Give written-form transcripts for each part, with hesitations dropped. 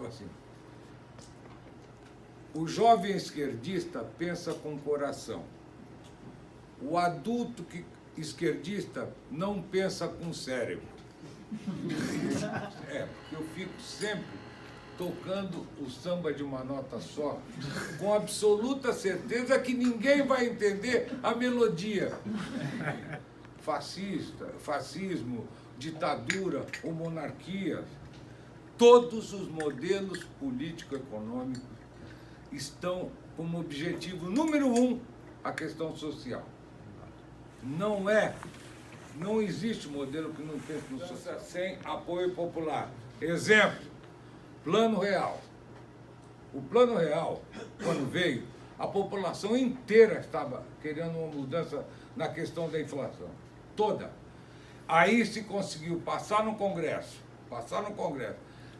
assim: o jovem esquerdista pensa com o coração. O adulto esquerdista não pensa com o cérebro. Porque eu fico sempre tocando o samba de uma nota só, com absoluta certeza que ninguém vai entender a melodia. Fascismo, ditadura ou monarquia, todos os modelos político-econômicos estão como objetivo número 1 a questão social. Não existe modelo que não pense no social sem apoio popular. Exemplo, Plano Real. O Plano Real, quando veio, a população inteira estava querendo uma mudança na questão da inflação. Toda. Aí se conseguiu passar no Congresso.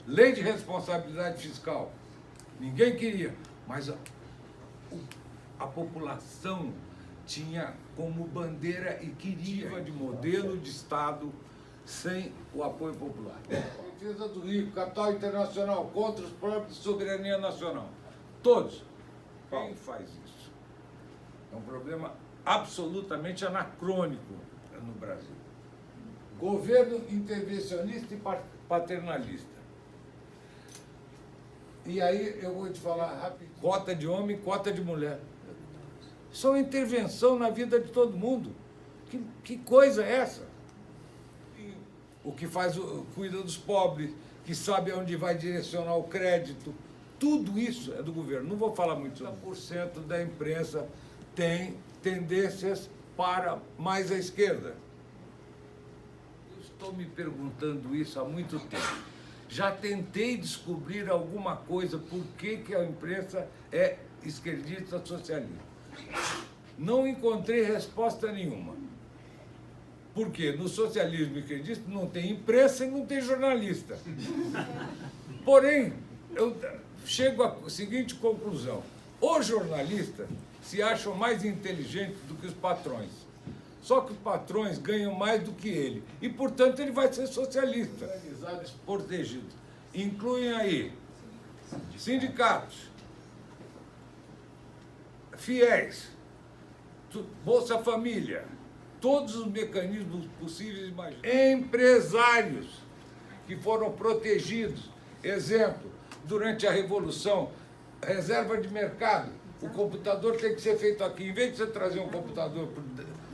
Lei de responsabilidade fiscal. Ninguém queria, mas a população tinha como bandeira e queria de modelo de Estado sem o apoio popular. Defesa do rico, capital internacional, contra os próprios de soberania nacional. Todos. Quem faz isso? É um problema absolutamente anacrônico no Brasil. Governo intervencionista e paternalista. E aí eu vou te falar rápido. Cota de homem, cota de mulher. Isso é uma intervenção na vida de todo mundo. Que coisa é essa? O que cuida dos pobres, que sabe aonde vai direcionar o crédito. Tudo isso é do governo. Não vou falar muito sobre 50% da imprensa tem tendências para mais à esquerda. Eu estou me perguntando isso há muito tempo. Já tentei descobrir alguma coisa por que a imprensa é esquerdista socialista. Não encontrei resposta nenhuma. Por quê? No socialismo esquerdista não tem imprensa e não tem jornalista. Porém, eu chego à seguinte conclusão. Os jornalistas se acham mais inteligentes do que os patrões. Só que os patrões ganham mais do que ele. E, portanto, ele vai ser socialista. Organizados, protegidos. Incluem aí sindicatos, fiéis, Bolsa Família, todos os mecanismos possíveis e imagináveis. Empresários que foram protegidos. Exemplo, durante a Revolução, reserva de mercado. O computador tem que ser feito aqui. Em vez de você trazer um computador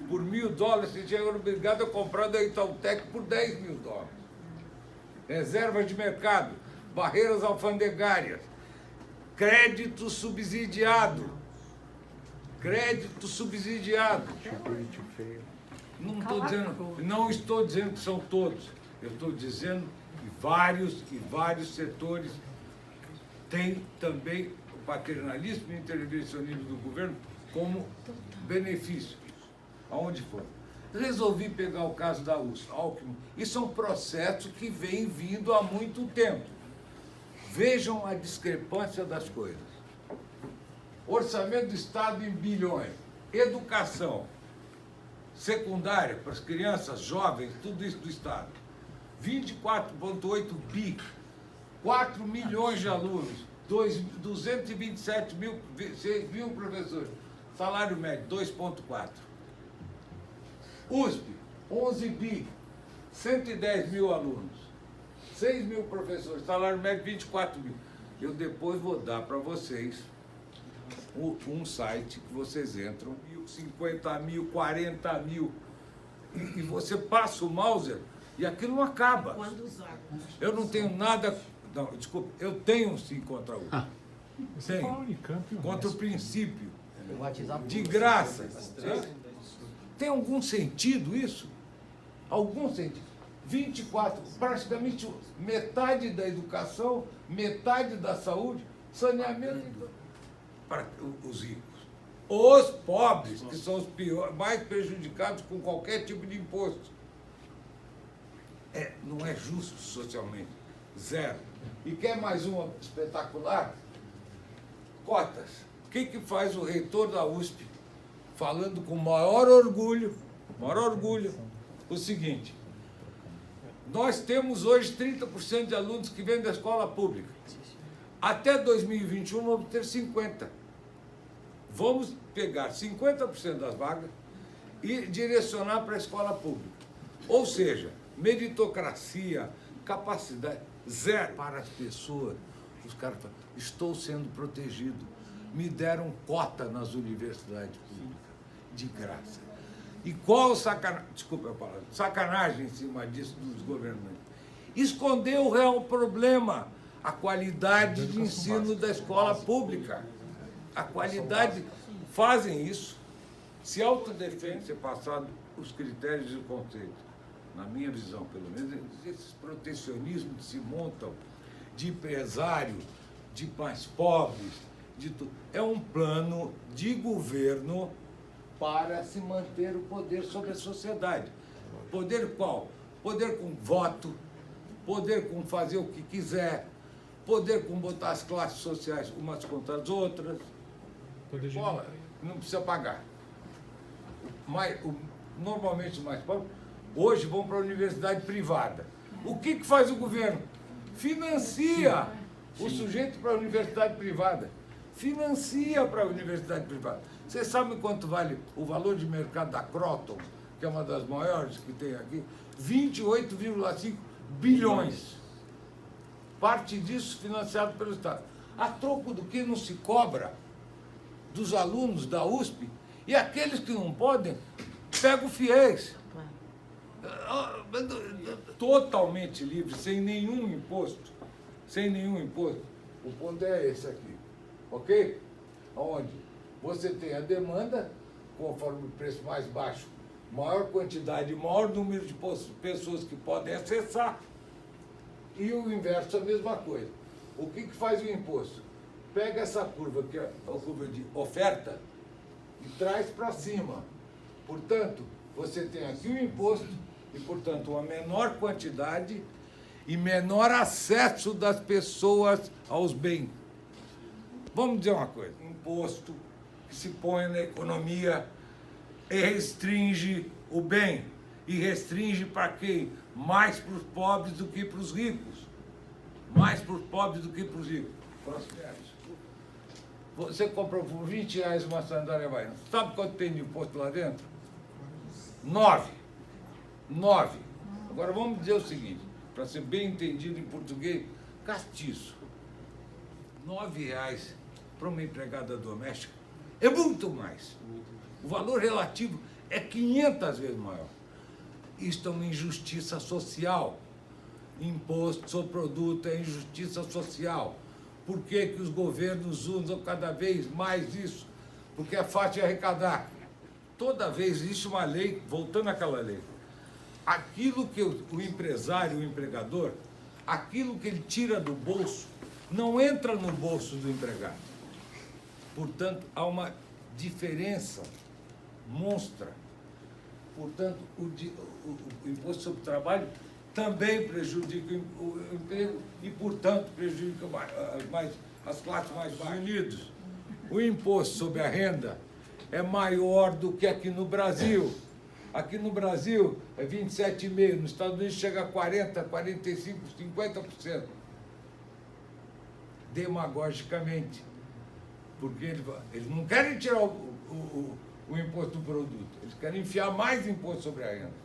por $1.000, você tinha obrigado a comprar da Itautec por $10.000. Reservas de mercado, barreiras alfandegárias, crédito subsidiado. Crédito subsidiado. Não estou dizendo que são todos. Eu estou dizendo que vários setores têm também o paternalismo e o intervencionismo do governo como benefício. Aonde for. Resolvi pegar o caso da Alckmin. Isso é um processo que vem vindo há muito tempo. Vejam a discrepância das coisas. Orçamento do Estado em bilhões. Educação secundária para as crianças, jovens, tudo isso do Estado. 24,8 bi. 4 milhões de alunos. 227 mil professores. Salário médio, 2,4. USP, 11 bi. 110 mil alunos. 6 mil professores. Salário médio, 24 mil. Eu depois vou dar para vocês um site que vocês entram, 50 mil, 40 mil, e você passa o mouse e aquilo não acaba. Eu não tenho nada... Não, desculpa, eu tenho sim contra o... Tenho. Contra o princípio. De graça. Tem algum sentido isso? Algum sentido? 24, praticamente metade da educação, metade da saúde, saneamento para os ricos. Os pobres, que são os mais prejudicados com qualquer tipo de imposto. Não é justo socialmente. Zero. E quer mais uma espetacular? Cotas. O que faz o reitor da USP, falando com maior orgulho, o seguinte: nós temos hoje 30% de alunos que vêm da escola pública. Até 2021 vamos ter 50%. Vamos pegar 50% das vagas e direcionar para a escola pública. Ou seja, meritocracia, capacidade, zero para as pessoas. Os caras falam, estou sendo protegido. Me deram cota nas universidades públicas, de graça. E qual sacanagem, desculpa a palavra, sacanagem em cima disso dos governantes? Esconder o real problema, a qualidade de ensino da escola pública. A qualidade, fazem isso, se autodefendem, ser passado os critérios e o conceito. Na minha visão, pelo menos, esses protecionismos que se montam de empresário, de mais pobres, de tudo. É um plano de governo para se manter o poder sobre a sociedade. Poder qual? Poder com voto, poder com fazer o que quiser, poder com botar as classes sociais umas contra as outras. Bola, não precisa pagar. Normalmente os mais pobres, hoje vão para a universidade privada. O que faz o governo? Financia o sujeito para a universidade privada. Financia para a universidade privada. Vocês sabem quanto vale o valor de mercado da Croton, que é uma das maiores que tem aqui? 28,5 bilhões. Parte disso financiado pelo Estado. A troco do que não se cobra dos alunos da USP, e aqueles que não podem, pegam fiéis. Totalmente livre, sem nenhum imposto. Sem nenhum imposto. O ponto é esse aqui. Ok? Onde você tem a demanda, conforme o preço mais baixo, maior quantidade, maior número de pessoas que podem acessar, e o inverso é a mesma coisa. O que faz o imposto? Pega essa curva, que é a curva de oferta, e traz para cima. Portanto, você tem aqui o imposto e, portanto, uma menor quantidade e menor acesso das pessoas aos bens. Vamos dizer uma coisa, imposto que se põe na economia e restringe o bem. E restringe para quem? Mais para os pobres do que para os ricos. Mais para os pobres do que para os ricos. Você comprou por R$20 uma sandália havaiana. Sabe quanto tem de imposto lá dentro? 9. Agora vamos dizer o seguinte, para ser bem entendido em português, castiço. R$9 para uma empregada doméstica é muito mais. O valor relativo é 500 vezes maior. Isto é uma injustiça social. Imposto sobre produto é injustiça social. Por que os governos usam cada vez mais isso? Porque é fácil de arrecadar. Toda vez existe uma lei, voltando àquela lei, aquilo que o empresário, o empregador, aquilo que ele tira do bolso, não entra no bolso do empregado. Portanto, há uma diferença monstra. Portanto, o imposto sobre o trabalho também prejudica o emprego e, portanto, prejudica mais as classes mais baixas. Unidos, o imposto sobre a renda é maior do que aqui no Brasil. Aqui no Brasil é 27,5%, nos Estados Unidos chega a 40%, 45%, 50%. Demagogicamente. Porque eles não querem tirar o imposto do produto, eles querem enfiar mais imposto sobre a renda.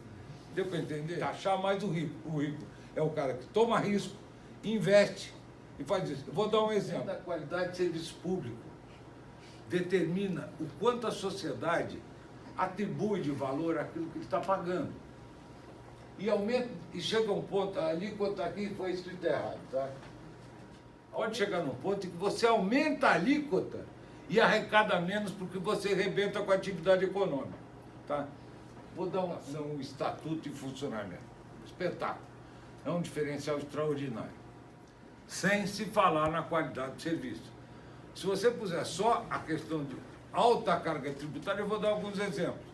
Deu para entender? Taxar mais o rico. O rico é o cara que toma risco, investe e faz isso. Eu vou dar um exemplo. A qualidade de serviço público determina o quanto a sociedade atribui de valor aquilo que ele está pagando. E aumenta, e chega um ponto, ali quanto aqui foi escrito errado, tá? Pode chegar num ponto em que você aumenta a alíquota e arrecada menos porque você arrebenta com a atividade econômica, tá? Vou dar um estatuto de funcionamento. Espetáculo. É um diferencial extraordinário. Sem se falar na qualidade do serviço. Se você puser só a questão de alta carga tributária, eu vou dar alguns exemplos.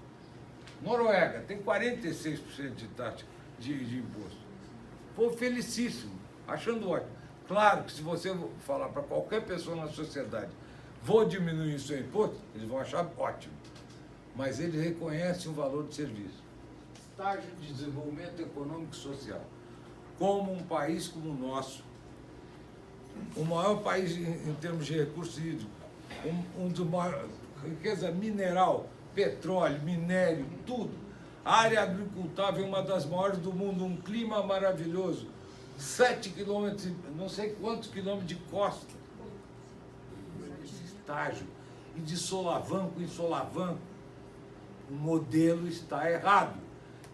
Noruega tem 46% de taxa de imposto. Foi felicíssimo, achando ótimo. Claro que se você falar para qualquer pessoa na sociedade, vou diminuir o seu imposto, eles vão achar ótimo. Mas eles reconhecem o valor do serviço. Estágio de desenvolvimento econômico e social. Como um país como o nosso, o maior país em termos de recursos hídricos, um dos maiores, riqueza mineral, petróleo, minério, tudo. A área agricultável é uma das maiores do mundo, um clima maravilhoso, 7 quilômetros, não sei quantos quilômetros de costa, estágio, e de solavanco em solavanco. O modelo está errado.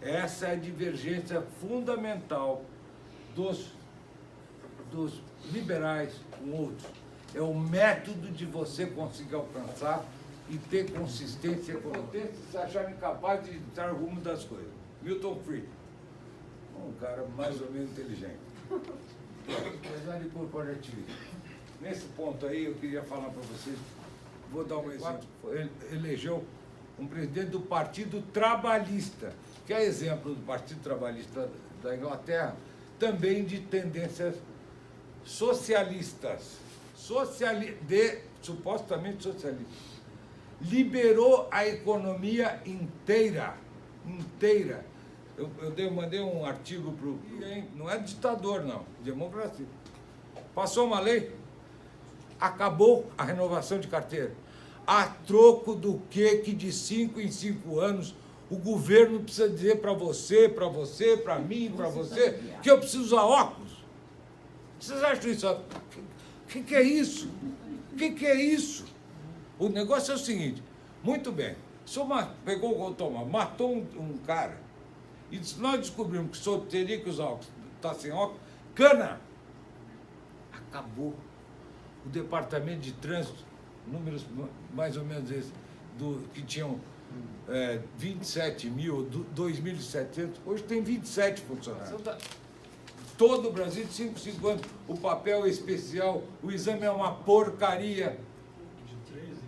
Essa é a divergência fundamental dos liberais com outros. É o método de você conseguir alcançar e ter consistência econômica. Se acharem capazes de estar rumo das coisas. Milton Friedman, um cara mais ou menos inteligente. Apesar de corporativismo. Nesse ponto aí, eu queria falar para vocês, vou dar um exemplo. Ele elegeu um presidente do Partido Trabalhista, que é exemplo do Partido Trabalhista da Inglaterra, também de tendências socialistas, supostamente socialistas. Liberou a economia inteira. Eu mandei um artigo para o... Não é ditador, não, democracia. Passou uma lei, acabou a renovação de carteira. A troco do que de 5 em 5 anos o governo precisa dizer para você, para mim, para você, que eu preciso usar óculos? Vocês acham isso? O que é isso? O que é isso? O negócio é o seguinte, muito bem, o senhor pegou o automóvel, matou um cara, e nós descobrimos que o senhor teria que usar óculos, está sem óculos, cana! Acabou. O departamento de trânsito, números mais ou menos esses, que tinham 27 mil, 2.700, hoje tem 27 funcionários. Todo o Brasil, de 5 em 5 anos, o papel é especial, o exame é uma porcaria. De 3 em 3.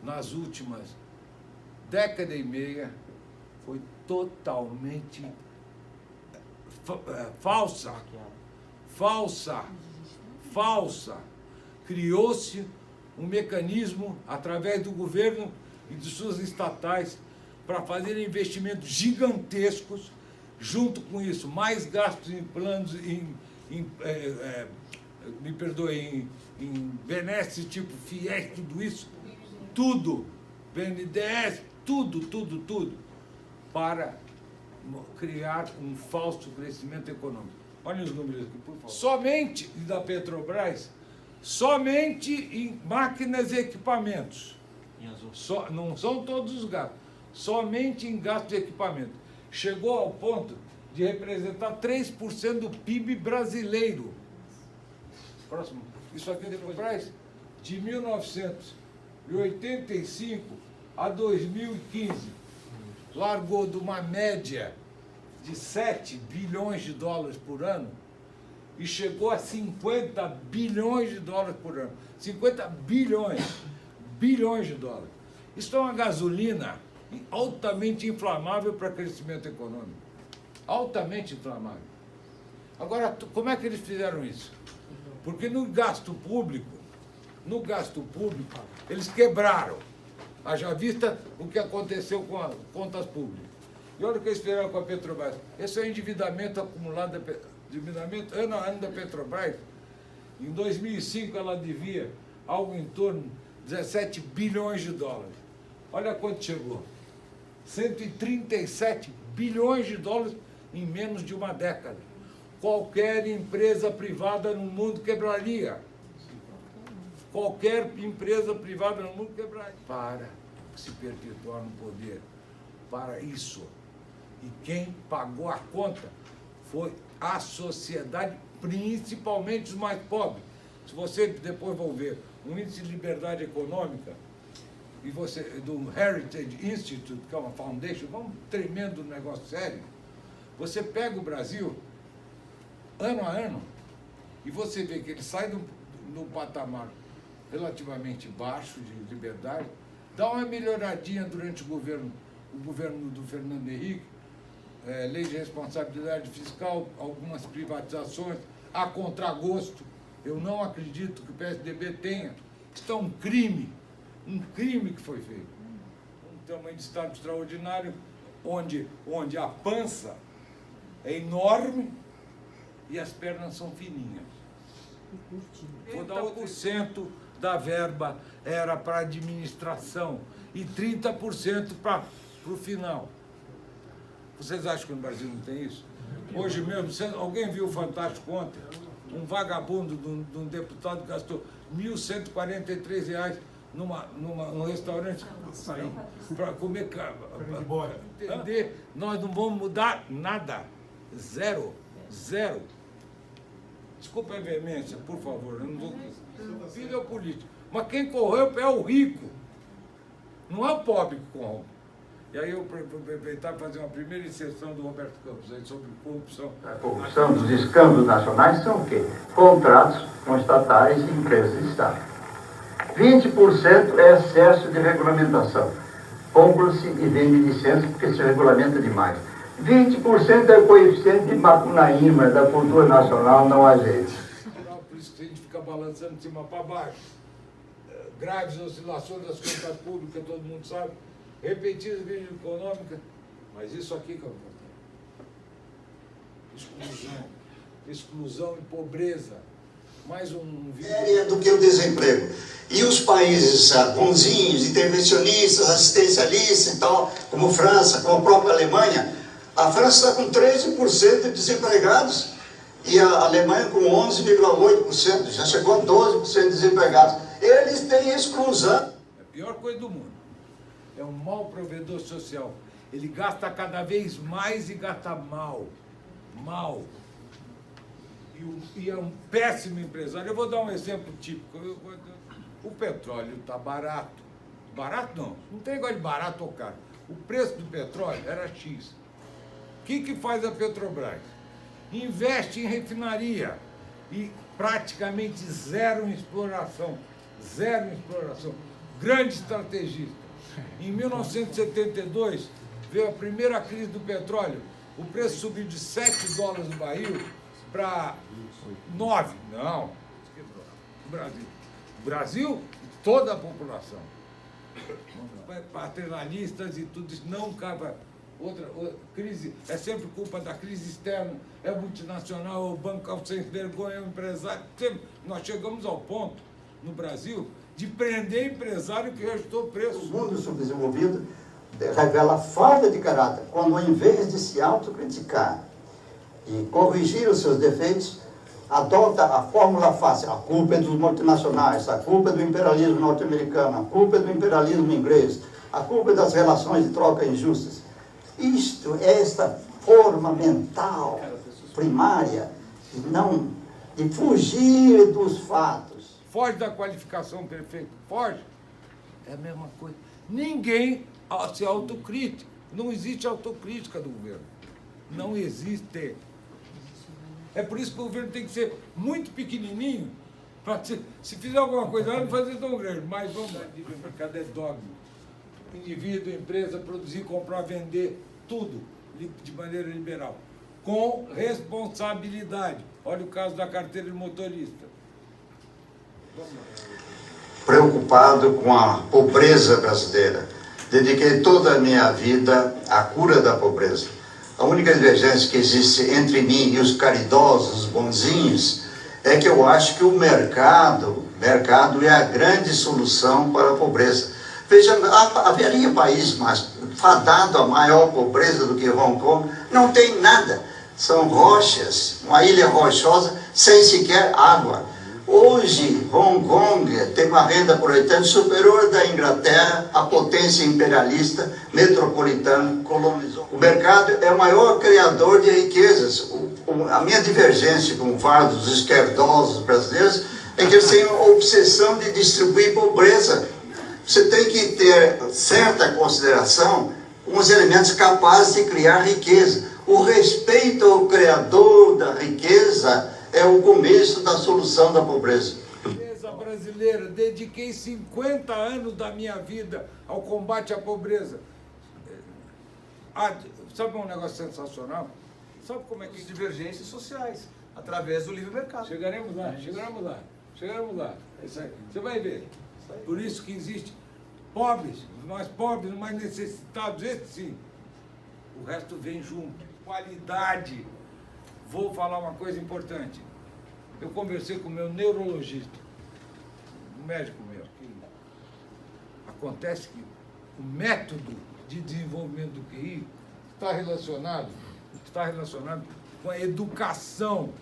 Nas últimas década e meia, foi totalmente falsa. Criou-se um mecanismo, através do governo e de suas estatais, para fazer investimentos gigantescos, junto com isso, mais gastos em planos, em benesses tipo FIES, tudo isso, tudo, BNDES, tudo, para criar um falso crescimento econômico. Olhem os números aqui, por favor. Somente da Petrobras, somente em máquinas e equipamentos. Não são todos os gastos, somente em gastos de equipamento. Chegou ao ponto de representar 3% do PIB brasileiro. Próximo. Isso aqui depois traz de 1985 a 2015. Largou de uma média de 7 bilhões de dólares por ano e chegou a 50 bilhões de dólares por ano. 50 bilhões de dólares. Isso é uma gasolina altamente inflamável para crescimento econômico. Altamente inflamável. Agora, como é que eles fizeram isso? Porque no gasto público, eles quebraram. Haja vista o que aconteceu com as contas públicas. E olha o que eles fizeram com a Petrobras. Esse é o endividamento acumulado, endividamento ano a ano da Petrobras. Em 2005 ela devia algo em torno de 17 bilhões de dólares. Olha quanto chegou. 137 bilhões de dólares em menos de uma década. Qualquer empresa privada no mundo quebraria. Qualquer empresa privada no mundo quebraria. Para se perpetuar no poder. Para isso. E quem pagou a conta foi a sociedade, principalmente os mais pobres. Se você depois for ver um índice de liberdade econômica, e você, do Heritage Institute, que é uma foundation, um tremendo negócio sério, você pega o Brasil, ano a ano, e você vê que ele sai do patamar relativamente baixo de liberdade, dá uma melhoradinha durante o governo do Fernando Henrique, lei de responsabilidade fiscal, algumas privatizações, a contragosto. Eu não acredito que o PSDB tenha. Isso é um crime que foi feito. Um tamanho de Estado extraordinário, onde a pança é enorme e as pernas são fininhas. 30% da verba era para administração e 30% para o final. Vocês acham que no Brasil não tem isso? Hoje mesmo, alguém viu o Fantástico ontem? Um vagabundo de um deputado gastou R$ 1.143 num restaurante para comer. Entender? Nós não vamos mudar nada. Zero. Desculpa a veemência, por favor. Eu não vou. Filho é o político. Mas quem corrompe é o rico. Não é o pobre que corrompe. E aí eu aproveitar para fazer uma primeira inserção do Roberto Campos aí sobre corrupção. A corrupção dos escândalos nacionais são o quê? Contratos com estatais e empresas de Estado. 20% é excesso de regulamentação. Compra-se e vende licença porque se regulamenta demais. 20% é o coeficiente de Macunaíma, da cultura nacional não ajeita. Por isso que a gente fica balançando de cima para baixo. Graves oscilações das contas públicas, todo mundo sabe. Repetidas crise econômica. Mas isso aqui que é o importante. Exclusão e pobreza. Mais um vídeo. Do que o desemprego. E os países bonzinhos, intervencionistas, assistencialistas e tal, como França, como a própria Alemanha, a França está com 13% de desempregados e a Alemanha com 11,8%, já chegou a 12% de desempregados. Eles têm exclusão. É a pior coisa do mundo. É um mau provedor social. Ele gasta cada vez mais e gasta mal. E é um péssimo empresário. Eu vou dar um exemplo típico. O petróleo está barato. Barato não tem negócio de barato ou caro. O preço do petróleo era X. O que faz a Petrobras? Investe em refinaria e praticamente zero em exploração. Grande estrategista. Em 1972, veio a primeira crise do petróleo. O preço subiu de $7 o barril para 9. Não. O Brasil e toda a população. Paternalistas e tudo isso não cabe. Outra crise é sempre culpa da crise externa, é multinacional, o banco sem vergonha, o empresário. Nós chegamos ao ponto, no Brasil, de prender empresário que ajustou o preço. O mundo subdesenvolvido revela falta de caráter, quando em vez de se autocriticar e corrigir os seus defeitos, adota a fórmula fácil. A culpa é dos multinacionais, a culpa é do imperialismo norte-americano, a culpa é do imperialismo inglês, a culpa é das relações de troca injustas. Isto é esta forma mental primária de fugir dos fatos. Foge da qualificação perfeita, foge. É a mesma coisa. Ninguém se autocrítica. Não existe autocrítica do governo. Não existe. É por isso que o governo tem que ser muito pequenininho, para se fizer alguma coisa, não fazer tão grande. Mas vamos lá, o mercado é dogma. Indivíduo, empresa, produzir, comprar, vender, tudo de maneira liberal. Com responsabilidade. Olha o caso da carteira de motorista. Preocupado com a pobreza brasileira, dediquei toda a minha vida à cura da pobreza. A única divergência que existe entre mim e os caridosos, os bonzinhos, é que eu acho que o mercado é a grande solução para a pobreza. Veja, haveria país mais fadado a maior pobreza do que Hong Kong? Não tem nada. São rochas, uma ilha rochosa sem sequer água. Hoje, Hong Kong tem uma renda por habitante superior da Inglaterra, a potência imperialista metropolitana colonizou. O mercado é o maior criador de riquezas. A minha divergência com vários esquerdosos brasileiros é que eles têm a obsessão de distribuir pobreza. Você tem que ter certa consideração com os elementos capazes de criar riqueza. O respeito ao criador da riqueza é o começo da solução da pobreza. Pobreza brasileira, dediquei 50 anos da minha vida ao combate à pobreza. Sabe um negócio sensacional? Sabe como é que... Divergências sociais, através do livre mercado. Chegaremos lá. Isso aí. Você vai ver. Por isso que existe pobres, mais necessitados, esse sim. O resto vem junto. Qualidade. Vou falar uma coisa importante. Eu conversei com o meu neurologista, um médico meu. Acontece que o método de desenvolvimento do QI está relacionado com a educação.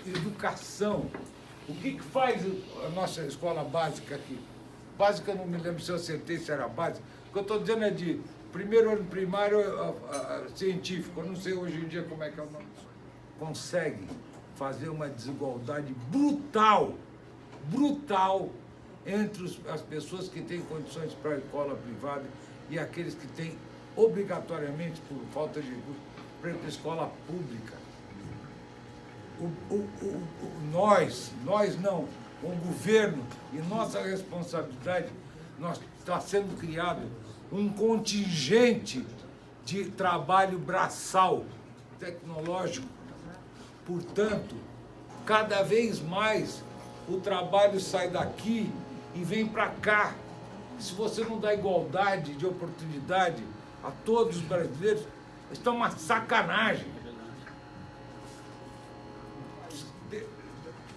Educação. O que faz a nossa escola básica aqui? Básica, não me lembro se eu acertei se era básica. O que eu estou dizendo é de primeiro ano primário científico. Eu não sei hoje em dia como é que é o nome. Consegue fazer uma desigualdade brutal entre as pessoas que têm condições para a escola privada e aqueles que têm obrigatoriamente, por falta de recursos, para ir para a escola pública. Nós não, o governo e nossa responsabilidade, está sendo criado um contingente de trabalho braçal, tecnológico. Portanto, cada vez mais o trabalho sai daqui e vem para cá. Se você não dá igualdade de oportunidade a todos os brasileiros, está uma sacanagem.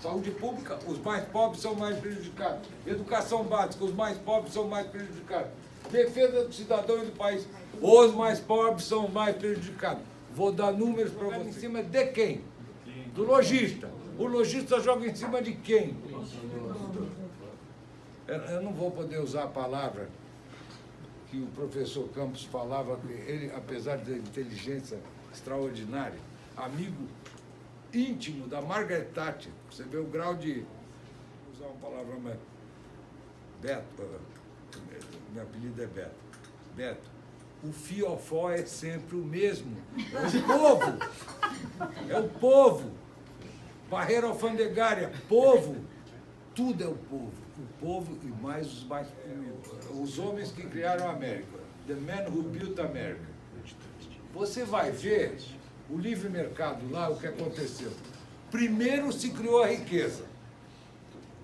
Saúde pública, os mais pobres são mais prejudicados. Educação básica, os mais pobres são mais prejudicados. Defesa do cidadão e do país, os mais pobres são mais prejudicados. Vou dar números para você. Em cima de quem? Do lojista. O lojista joga em cima de quem? Eu não vou poder usar a palavra que o professor Campos falava, que ele, apesar da inteligência extraordinária, amigo íntimo da Margaret Thatcher, você vê o grau de... Vou usar uma palavra mais... Beto, meu apelido é Beto. Beto, o fiofó é sempre o mesmo. É o povo. É o povo. Barreira alfandegária, povo. Tudo é o povo. O povo e mais os mais... Os homens que criaram a América. The men who built America. Você vai ver o livre mercado lá, o que aconteceu. Primeiro se criou a riqueza.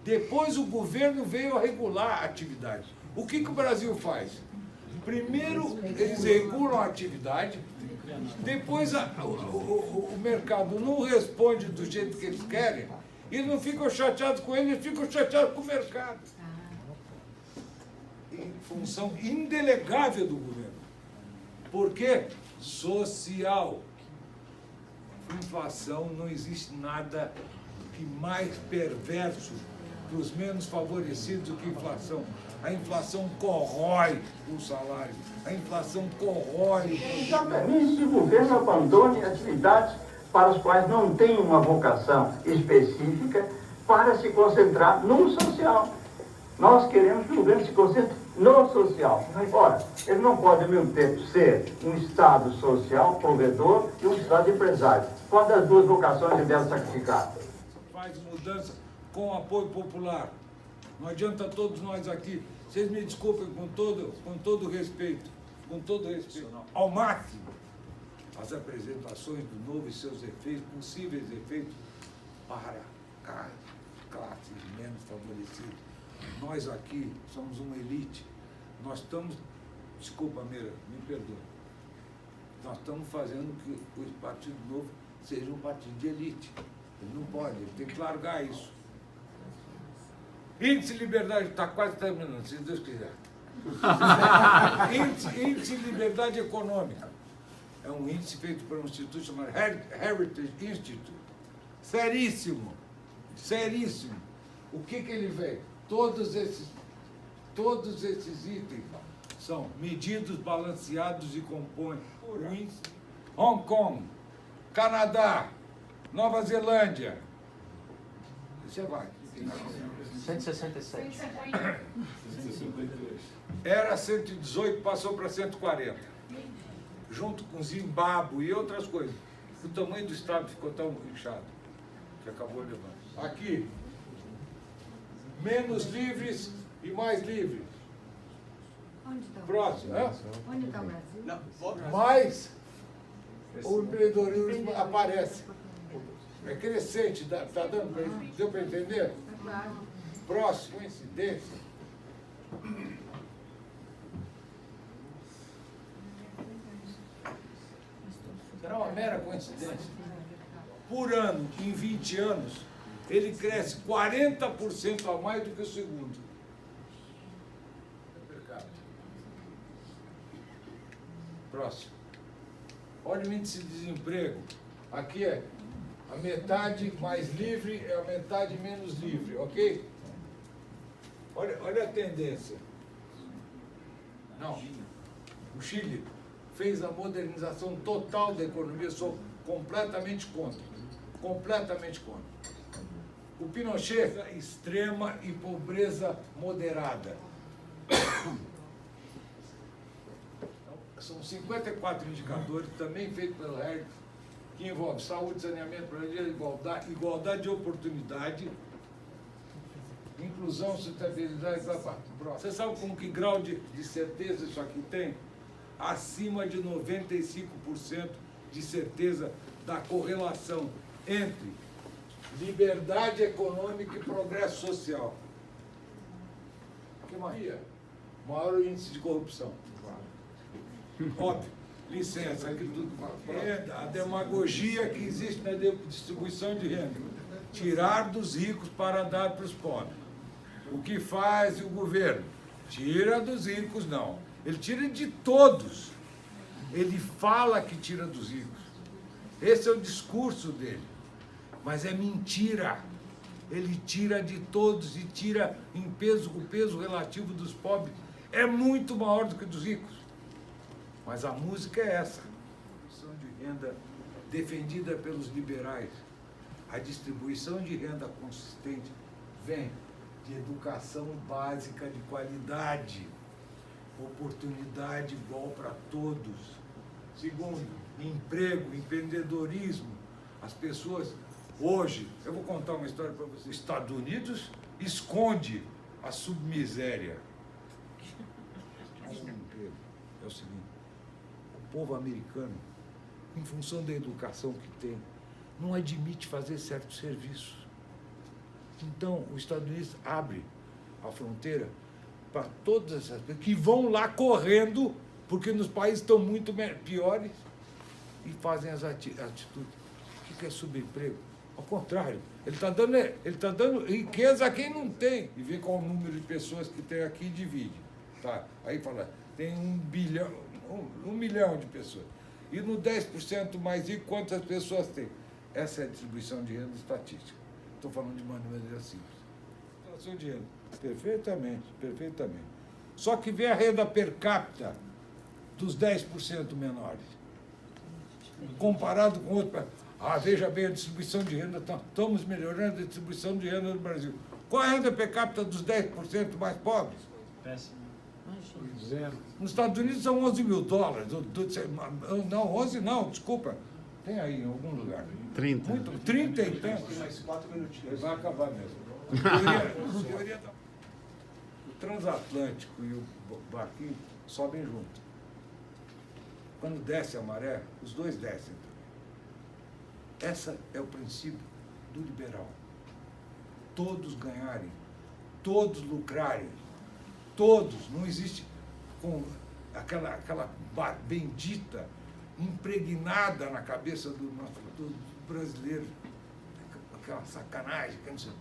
Depois o governo veio a regular a atividade. O que o Brasil faz? Primeiro eles regulam a atividade, depois o mercado não responde do jeito que eles querem, e não ficam chateados com eles, ficam chateados com o mercado. Em função indelegável do governo. Por quê? Social. Inflação, não existe nada que mais perverso para os menos favorecidos do que inflação. A inflação corrói o salário, a inflação corrói... Já permite que o governo abandone atividades para as quais não tem uma vocação específica para se concentrar no social. Nós queremos que o governo se concentre no social. Ora, ele não pode, ao mesmo tempo, ser um Estado social, provedor, e um Estado empresário. Qual das duas vocações ele deve sacrificar? Faz mudança com apoio popular. Não adianta todos nós aqui. Vocês me desculpem com todo respeito, ao máximo, as apresentações do novo e seus efeitos, possíveis efeitos para classes menos favorecidas. Nós aqui somos uma elite. Nós estamos, desculpa, Meira, me perdoe, nós estamos fazendo que o Partido Novo seja um partido de elite. Ele não pode, ele tem que largar isso. Índice de liberdade, está quase terminando, se Deus quiser. Índice de liberdade econômica. É um índice feito por um instituto chamado Heritage Institute. Seríssimo. Seríssimo. O que ele vê? Todos esses itens são medidos, balanceados e compõem o índice. Hong Kong, Canadá, Nova Zelândia. Você vai. 167. 152. Era 118, passou para 140. Junto com Zimbábue e outras coisas. O tamanho do Estado ficou tão inchado que acabou levando. Aqui, menos livres e mais livres. Onde está o Próximo. Onde está o Brasil? Não, volta. Mas o empreendedorismo aparece. É crescente, tá dando, deu para entender? Claro. Próximo, coincidência. Será uma mera coincidência. Por ano, em 20 anos, ele cresce 40% a mais do que o segundo. Próximo. Olha o índice de desemprego. Aqui é a metade mais livre é a metade menos livre, ok? Olha a tendência. Não. O Chile fez a modernização total da economia, sou completamente contra. Completamente contra. O Pinochet, extrema e pobreza moderada. São 54 indicadores, também feitos pelo Harris, que envolvem saúde, saneamento, igualdade de oportunidade, inclusão, sustentabilidade. Você sabe com que grau de certeza isso aqui tem? Acima de 95% de certeza da correlação entre liberdade econômica e progresso social. Que Maria? Maior índice de corrupção. Óbvio, licença, aqui tudo é a demagogia que existe na distribuição de renda. Tirar dos ricos para dar para os pobres. O que faz o governo? Tira dos ricos, não. Ele tira de todos. Ele fala que tira dos ricos. Esse é o discurso dele. Mas é mentira. Ele tira de todos e tira em peso, o peso relativo dos pobres é muito maior do que dos ricos. Mas a música é essa. A distribuição de renda defendida pelos liberais. A distribuição de renda consistente vem de educação básica de qualidade, oportunidade igual para todos. Segundo, emprego, empreendedorismo. As pessoas, hoje, eu vou contar uma história para vocês. Os Estados Unidos esconde a submiséria. É o seguinte, o povo americano, em função da educação que tem, não admite fazer certos serviços. Então, os Estados Unidos abre a fronteira para todas essas pessoas que vão lá correndo, porque nos países estão muito piores, e fazem as atitudes. O que é subemprego? Ao contrário, ele está dando riqueza a quem não tem. E vê qual o número de pessoas que tem aqui e divide. Tá? Aí fala, tem 1 milhão de pessoas. E no 10% mais rico, quantas pessoas tem? Essa é a distribuição de renda estatística. Estou falando de uma maneira simples. Distribuição de renda. Perfeitamente, perfeitamente. Só que vê a renda per capita dos 10% menores. Comparado com outro. Veja bem a distribuição de renda. Estamos melhorando a distribuição de renda no Brasil. Qual é a renda per capita dos 10% mais pobres? Péssimo. Zero. Nos Estados Unidos são 11 mil dólares. Não, 11 não, desculpa. Tem aí em algum lugar. 30. 30 e tantos. Tem mais 4 minutinhos. Vai acabar mesmo. O transatlântico e o barquinho sobem junto. Quando desce a maré, os dois descem também. Esse é o princípio do liberal. Todos ganharem, todos lucrarem, todos. Não existe com aquela bendita impregnada na cabeça do brasileiro, aquela sacanagem, quer dizer,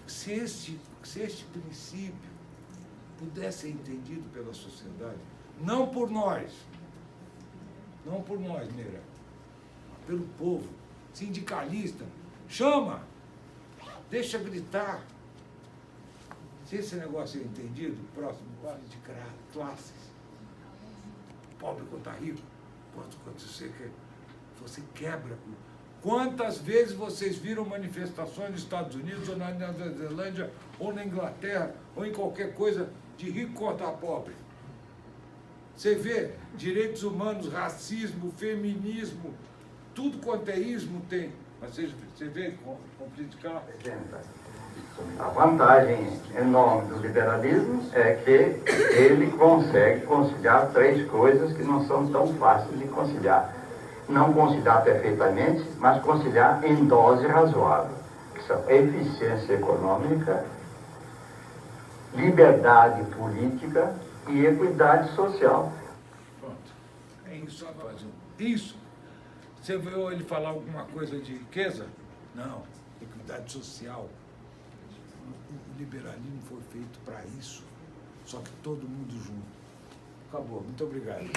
se este princípio pudesse ser entendido pela sociedade, não por nós, Meira, mas pelo povo, sindicalista, chama, deixa gritar. Se esse negócio é entendido, próximo, vale de classes, pobre contra rico, quanto você quebra. Quantas vezes vocês viram manifestações nos Estados Unidos, ou na Nova Zelândia, ou na Inglaterra, ou em qualquer coisa de rico contra pobre? Você vê direitos humanos, racismo, feminismo, tudo quanto é ismo tem. Mas você vê como criticar. A vantagem enorme do liberalismo é que ele consegue conciliar 3 coisas que não são tão fáceis de conciliar. Não conciliar perfeitamente, mas conciliar em dose razoável, que são eficiência econômica, liberdade política e equidade social. Pronto. É isso, rapaz. Isso. Você viu ele falar alguma coisa de riqueza? Não. equidade social. O liberalismo foi feito para isso, só que todo mundo junto. Acabou. Muito obrigado.